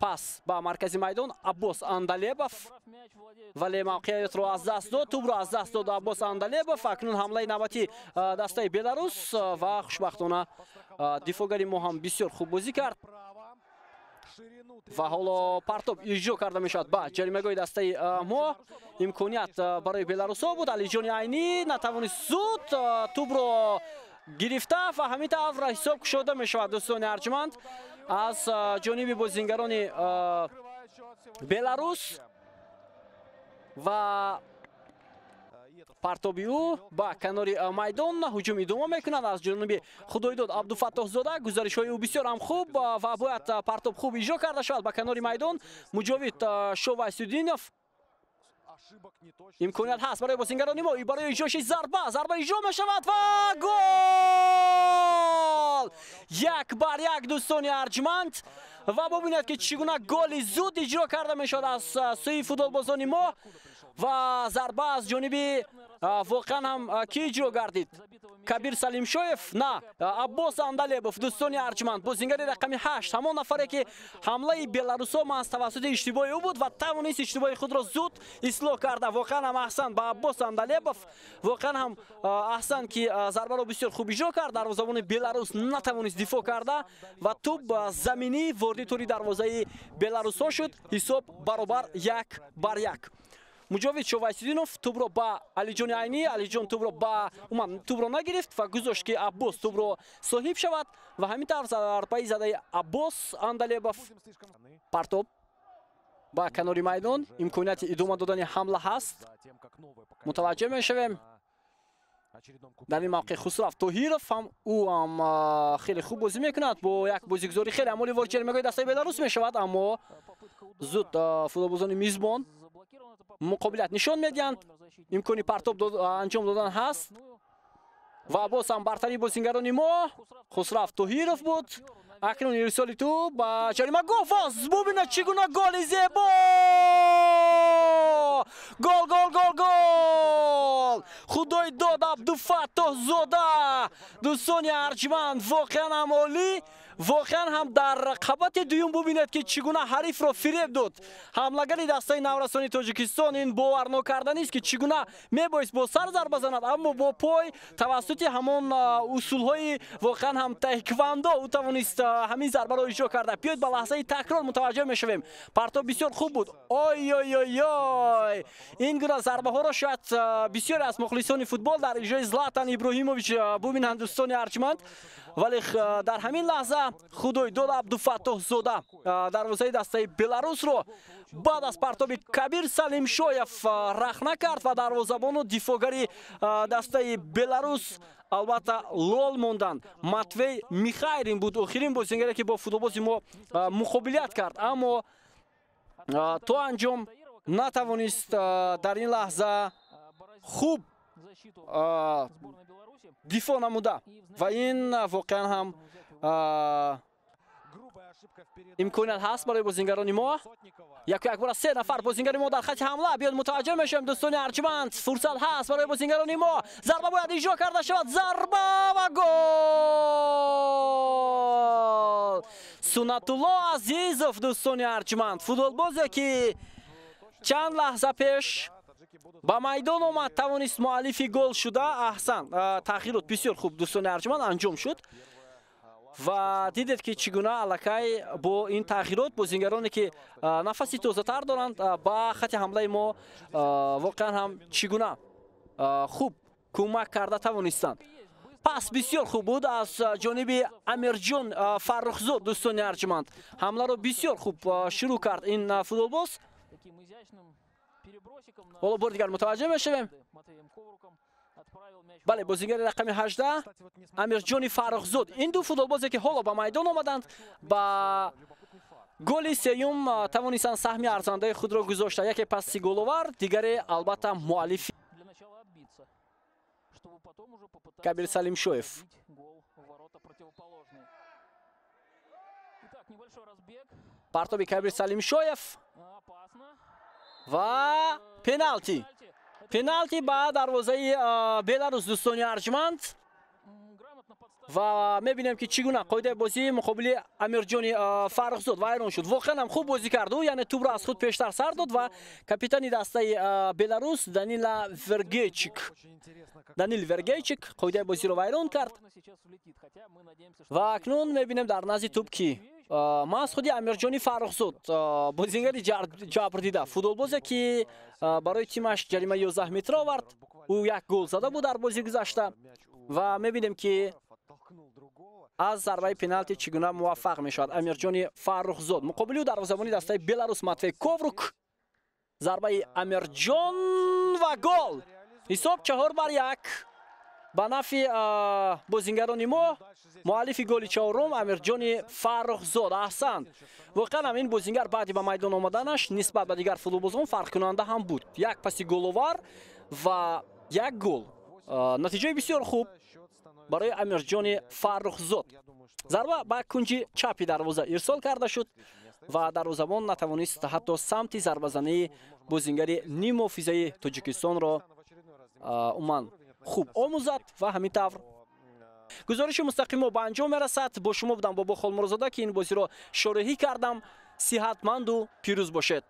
пас ба маркази майдон Аббос Андалебов, вале мавқеиятро аз даст дод, тӯбро аз даст дод Аббос Андалебов. Акнун ҳамлаи навбати дастаи Беларус ва хушбахтона дифогари мо ҳам бисёр хуб бозӣ кард ва ҳоло партоб иҷро карда мешавад ба ҷаримагоҳи дастаи мо. Имконият барои беларусҳо буд. Алиҷони Айнӣ натавонист зуд тӯбро гирифта ва ҳамин тавр ҳисоб кушода мешавад дӯстони арҷманд аз ҷониби бозингарони Беларус ва партоби ӯ ба канори майдон ҳуҷум идома мекунад аз ҷониби Худоидод Абдуфаттоҳзода. Гузаришҳои ӯ бисёр ҳам хуб ва бояд партоб хуб иҷро карда шавад ба канори майдон. Муҷовид Шовайсудинов, имконият ҳаст барои бозингарони мо, барои иҷроши зарба иҷро мешавад ва гол! 1-1 дӯстони арҷманд ва бубинед ки чӣ гуна голи зуд иҷро карда мешавад аз сӯи футболбозони мо ва зарба аз ҷониби воқеан ҳам ки иҷро гардид? Кабир Салимшоев? На, Аббос Андалебов дӯстони арҷманд, бозингари рақами 8, ҳамон нафаре ки ҳамлаи беларусҳо маҳз тавассути иштибоҳи ӯ буд ва тавонист иштибоҳи худро зуд ислоҳ карда. Воқеан ҳам аҳсан ба Аббос Андалебов, воқеан ҳам аҳсан ки зарбаро бисёр хуб иҷро кард. Дарвозабони Беларус натавонист дифоъ карда ва тӯб заминӣ ворди тӯри дарвозаи беларусҳо шуд. Ҳисоб баробар 1-1. Муҷовид Шовайсидинов тӯбро ба Алиҷони Айнӣ, Алиҷон тӯбро нагирифт ва гузошт ки Аббос тӯбро соҳиб шавад ва ҳамин тавр зарбаи задаи Аббос Андалебов. Партоб ба канори майдон, имконияти идома додани ҳамла ҳаст. Мутаваҷҷеҳ мешавем дар ин мавқеъ Хусрав Тоҳиров ҳам ӯ ҳам хеле хуб бозӣ мекунад. Бо як бозигузори хеле амоли вор ҷаримагоҳи дастаи Беларус мешавад, аммо зуд футболбозони мизбон муқобилат нишон медиҳанд. Имкони партоб анҷом додан ҳаст ва боз ҳам бартарии бозингарони мо Хусрав Тоҳиров буд. Акнун ирсоли тӯ ба ҷаримагоҳ воз бубинед чӣ гуна голи зебо! Гол! Худоидод Абдуфаттоҳзода дӯстони арҷманд, воқеан ҳам олӣ. Воқеан ҳам дар рақабати дуюм бубинед ки чӣ гуна ҳарифро фиреб дод. Ҳамлагари дастаи наврасони Тоҷикистон ин боварнокарданист ки чӣ гуна мебоист бо сар зарба занад, аммо бо пой тавассути ҳамон усулҳои воқеан ҳам таеквондо ӯ тавонист ҳамин зарбаро иҷро карда. Биёед ба лаҳзаи такрор мутаваҷҷеҳ мешавем. Партоб бисёр хуб буд. Ой! Ин гуна зарбаҳоро шояд бисёре аз мухлисони футбол дар иҷрои Златан Иброҳимович бубинанд дӯстони арҷманд, вале дар ҳамин лаҳза Худоидод Абдуфаттоҳзода дарвозаи дастаи Беларусро баъд аз партоби Кабир Салимшоев рахна кард ва дарвозабону дифогари дастаи Беларус албатта лол монданд. Матвей Михайлин буд охирин бозингаре ки бо футболбози мо муқобилият кард, аммо то анҷом натавонист дар ин лаҳза хуб дифоъ намуда ва ин воқеан ҳам имконият ҳаст барои бозингарони мо. Якбора 3 нафар бозингари мо дар хати ҳамла. Биёд мутаваҷҷеҳ мешавем дӯстони арҷманд. Фурсат ҳаст барои бозингарони мо. Зарба бояд иҷро карда шавад. Зарба ва гол! Сунатулло Азизов дӯстони арҷманд, футболбозе ки чанд лаҳза пеш ба майдон омад, тавонист муаллифи гол шуда. Аҳсан, тағйирот бисёр хуб дӯстони арҷманд анҷом шуд ва дидед ки чӣ гуна аллакай бо ин тағйирот бозингароне ки нафаси тозатар доранд ба хати ҳамлаи мо воқеан ҳам чӣ гуна хуб кӯмак карда тавонистанд. Пас бисёр хуб буд аз ҷониби Амирҷон Фаррухзод дӯстони арҷманд. Ҳамларо бисёр хуб шурӯъ кард ин футболбоз. ҳоло бори дигар мутаваҷҷеҳ мешавем. бале, бозингари рақами 18 Амирҷони Фаррухзод. Ин ду футболбозе ки ҳоло ба майдон омаданд, ба голи сеюм тавонистанд саҳми арзандаи худро гузошта. Яке паси головар, дигаре албатта муаллифи Кабир Салимшоев. Партоби Кабир Салимшоев ва пеналти. Пеналти ба дарвозаи Беларус дӯстони арҷманд. ва мебинем ки чӣ гуна қоидаи бозӣ муқобили Амирҷони Фаррухзод вайрон шуд. Воқеан ҳам хуб бозӣ кард. Яъне тӯбро аз худ пештар сар дод ва капитани дастаи Беларус Данил Вергейчик қоидаи бозиро вайрон кард. Ва акнун мебинем дар назди тӯб ки маъз худи Амирҷони Фаррухзод бозингари ҷабрдида футболбозе ки барои тимаш ҷарима 11 метр овард. Ӯ як гол зада буд дар бозии гузашта ва мебинем ки аз зарбаи пеналти чӣ гуна муваффақ мешавад Амирҷони Фаррухзод. Муқобили ӯ дарвозабони дастаи Беларус Матвей Коврук. Зарбаи Амирҷон ва гол. Ҳисоб 4-1 ба нафи бозингарони мо. муаллифи голи чаҳорум Амирҷони Фаррухзод. аҳсант. Воқеан ҳам ин бозингар баъди ба майдон омаданаш нисбат ба дигар футболбозон фарқкунанда ҳам буд. Як паси головар ва як гол. натиҷаи бисёр хуб барои Амирҷони Фаррухзод. зарба ба кунҷи чапи дарвоза ирсол карда шуд ва дарвозабон натавонист ҳатто самти зарбазании бозингари нимуҳофизаи Тоҷикистонро умуман хуб омӯзад ва ҳамин тавр гузориши мустақимо ба анҷом мерасад. бо шумо будам Бобо Холмурзода ки ин бозиро шориҳӣ кардам. сиҳатманду пирӯз бошед.